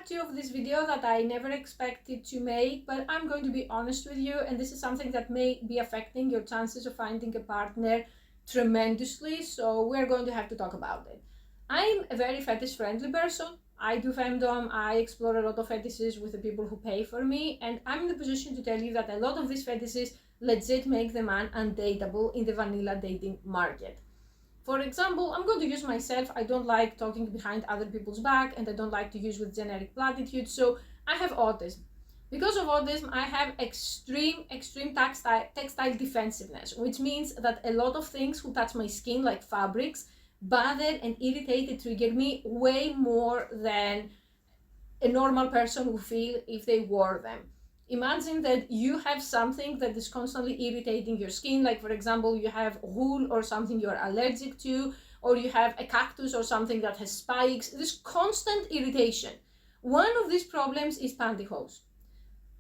two of this video that I never expected to make, but I'm going to be honest with you, and this is something that may be affecting your chances of finding a partner tremendously, so we're going to have to talk about it. I'm a very fetish friendly person. I do femdom, I explore a lot of fetishes with the people who pay for me, and I'm in the position to tell you that a lot of these fetishes legit make the man undateable in the vanilla dating market. For example, I'm going to use myself. I don't like talking behind other people's back, and I don't like to use with generic platitudes. So I have autism. Because of autism, I have extreme textile defensiveness, which means that a lot of things who touch my skin, like fabrics, bother and irritate and trigger me way more than a normal person would feel if they wore them. Imagine that you have something that is constantly irritating your skin, like for example, you have wool or something you're allergic to, or you have a cactus or something that has spikes. This constant irritation. One of these problems is pantyhose.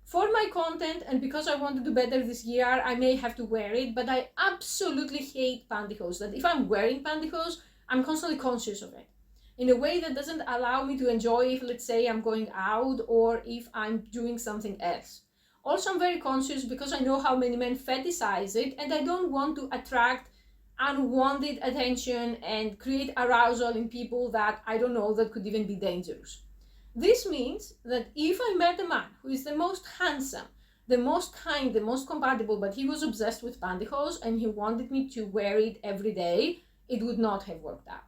For my content, and because I want to do better this year, I may have to wear it, but I absolutely hate pantyhose. That if I'm wearing pantyhose, I'm constantly conscious of it in a way that doesn't allow me to enjoy if, let's say, I'm going out or if I'm doing something else. Also, I'm very conscious because I know how many men fetishize it, and I don't want to attract unwanted attention and create arousal in people that I don't know that could even be dangerous. This means that if I met a man who is the most handsome, the most kind, the most compatible, but he was obsessed with pantyhose and he wanted me to wear it every day, it would not have worked out.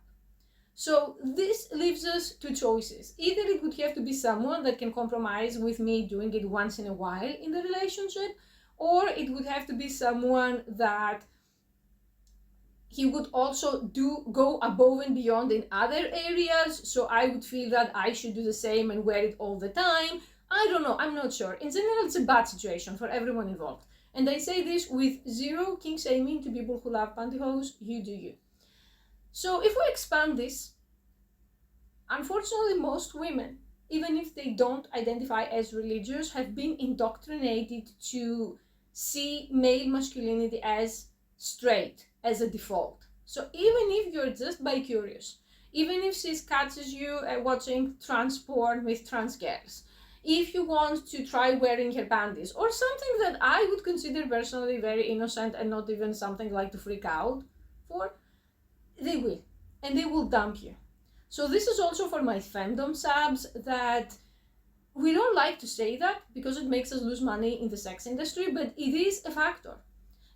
So this leaves us two choices. Either it would have to be someone that can compromise with me doing it once in a while in the relationship, or it would have to be someone that he would also go above and beyond in other areas, so I would feel that I should do the same and wear it all the time. I don't know, I'm not sure. In general, it's a bad situation for everyone involved. And I say this with zero king shaming to people who love pantyhose. You do you. So if we expand this, unfortunately most women, even if they don't identify as religious, have been indoctrinated to see male masculinity as straight, as a default. So even if you're just bi-curious, even if she catches you watching trans porn with trans girls, if you want to try wearing her panties, or something that I would consider personally very innocent and not even something like to freak out for, they will, and they will dump you. So this is also for my fandom subs, that we don't like to say that because it makes us lose money in the sex industry, but it is a factor.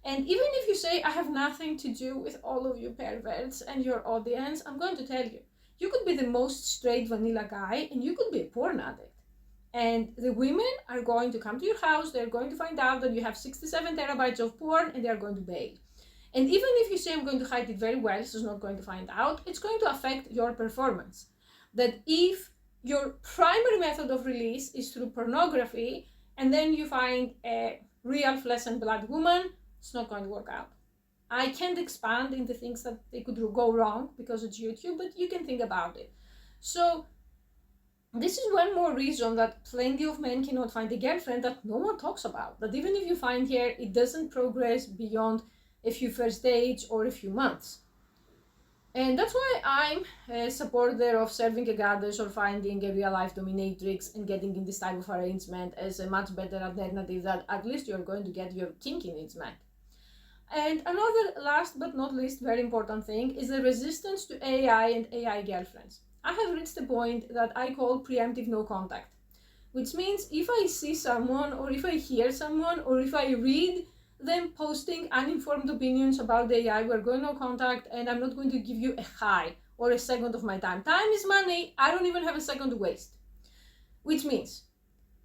And even if you say, I have nothing to do with all of you perverts and your audience, I'm going to tell you, you could be the most straight vanilla guy and you could be a porn addict. And the women are going to come to your house, they're going to find out that you have 67 terabytes of porn, and they're going to bail. And even if you say I'm going to hide it very well, so it's not going to find out, it's going to affect your performance. That if your primary method of release is through pornography, and then you find a real flesh and blood woman, it's not going to work out. I can't expand into things that they could go wrong because it's YouTube, but you can think about it. So this is one more reason that plenty of men cannot find a girlfriend that no one talks about. That even if you find her, it doesn't progress beyond a few first dates or a few months. And that's why I'm a supporter of serving a goddess or finding a real life dominatrix and getting in this type of arrangement as a much better alternative that at least you're going to get your kinky needs met. And another last but not least very important thing is the resistance to AI and AI girlfriends. I have reached a point that I call preemptive no contact, which means if I see someone or if I hear someone or if I read them posting uninformed opinions about the AI, we're going no contact, and I'm not going to give you a high or a second of my time. Time is money. I don't even have a second to waste. Which means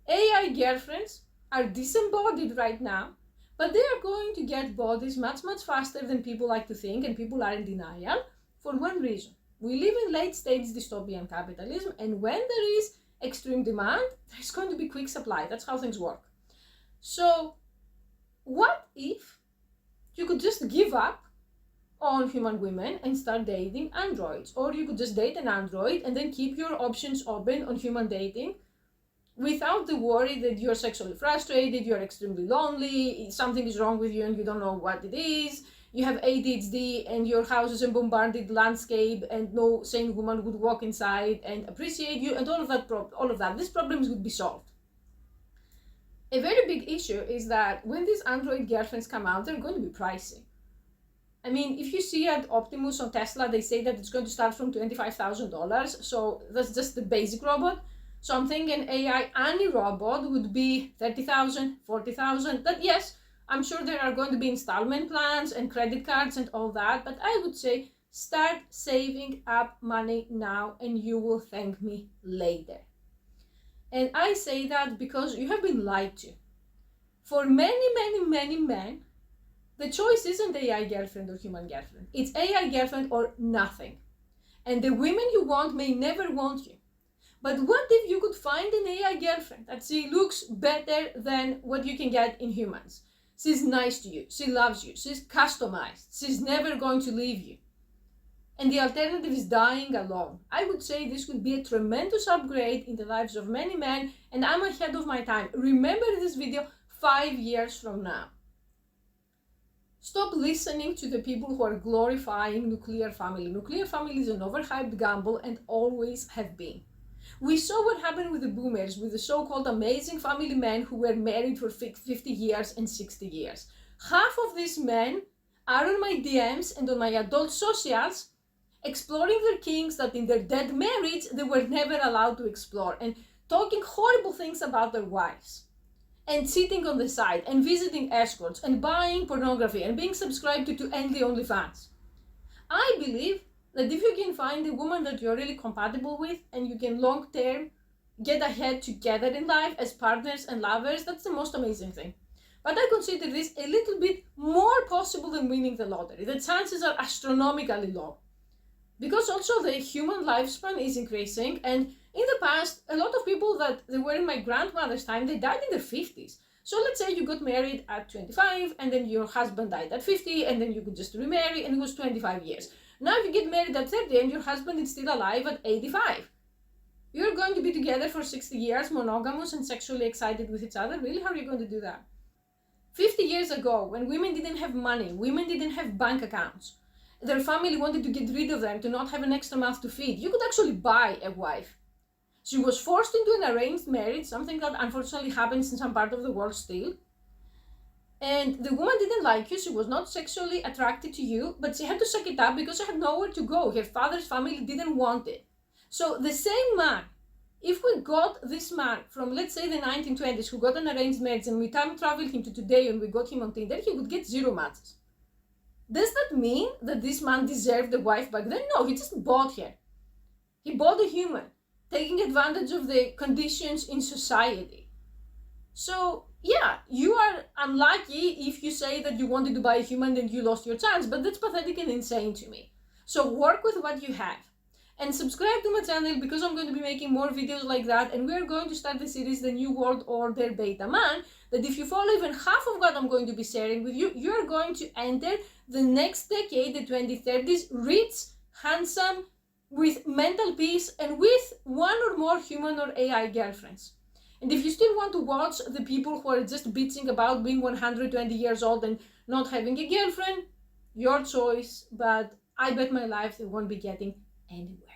AI girlfriends are disembodied right now, but they are going to get bodies much, much faster than people like to think, and people are in denial for one reason. We live in late stage dystopian capitalism, and when there is extreme demand, there's going to be quick supply. That's how things work. So what if you could just give up on human women and start dating androids? Or you could just date an android and then keep your options open on human dating without the worry that you're sexually frustrated, you're extremely lonely, something is wrong with you and you don't know what it is, you have ADHD and your house is a bombarded landscape and no sane woman would walk inside and appreciate you, and all of that, these problems would be solved. A very big issue is that when these Android girlfriends come out, they're going to be pricey. I mean, if you see at Optimus or Tesla, they say that it's going to start from $25,000. So that's just the basic robot. So I'm thinking AI any robot would be $30,000, $40,000. But yes, I'm sure there are going to be installment plans and credit cards and all that. But I would say start saving up money now and you will thank me later. And I say that because you have been lied to. For many men, the choice isn't AI girlfriend or human girlfriend. It's AI girlfriend or nothing. And the women you want may never want you. But what if you could find an AI girlfriend that she looks better than what you can get in humans? She's nice to you, she loves you, she's customized, she's never going to leave you. And the alternative is dying alone. I would say this would be a tremendous upgrade in the lives of many men, and I'm ahead of my time. Remember this video 5 years from now. Stop listening to the people who are glorifying nuclear family. Nuclear family is an overhyped gamble and always have been. We saw what happened with the boomers, with the so-called amazing family men who were married for 50 years and 60 years. Half of these men are on my DMs and on my adult socials exploring their kinks that in their dead marriage they were never allowed to explore, and talking horrible things about their wives, and sitting on the side, and visiting escorts, and buying pornography, and being subscribed to end the OnlyFans. I believe that if you can find a woman that you're really compatible with, and you can long-term get ahead together in life as partners and lovers, that's the most amazing thing. But I consider this a little bit more possible than winning the lottery. The chances are astronomically low. Because also the human lifespan is increasing, and in the past, a lot of people that they were in my grandmother's time, they died in their 50s. So let's say you got married at 25, and then your husband died at 50, and then you could just remarry, and it was 25 years. Now if you get married at 30 and your husband is still alive at 85, you're going to be together for 60 years, monogamous and sexually excited with each other. Really, how are you going to do that? 50 years ago, when women didn't have money, women didn't have bank accounts, their family wanted to get rid of them to not have an extra mouth to feed, you could actually buy a wife. She was forced into an arranged marriage, something that unfortunately happens in some part of the world still. And the woman didn't like you, she was not sexually attracted to you, but she had to suck it up because she had nowhere to go. Her father's family didn't want it. So the same man, if we got this man from, let's say, the 1920s, who got an arranged marriage, and we time traveled him to today and we got him on Tinder, he would get 0 matches. Does that mean that this man deserved a wife back then? No, he just bought her. He bought a human, taking advantage of the conditions in society. So yeah, you are unlucky if you say that you wanted to buy a human and you lost your chance, but that's pathetic and insane to me. So work with what you have. And subscribe to my channel because I'm going to be making more videos like that, and we're going to start the series The New World Order Beta Man, that if you follow even half of what I'm going to be sharing with you, you're going to enter the next decade, the 2030s, rich, handsome, with mental peace, and with one or more human or AI girlfriends. And if you still want to watch the people who are just bitching about being 120 years old and not having a girlfriend, your choice, but I bet my life they won't be getting anywhere.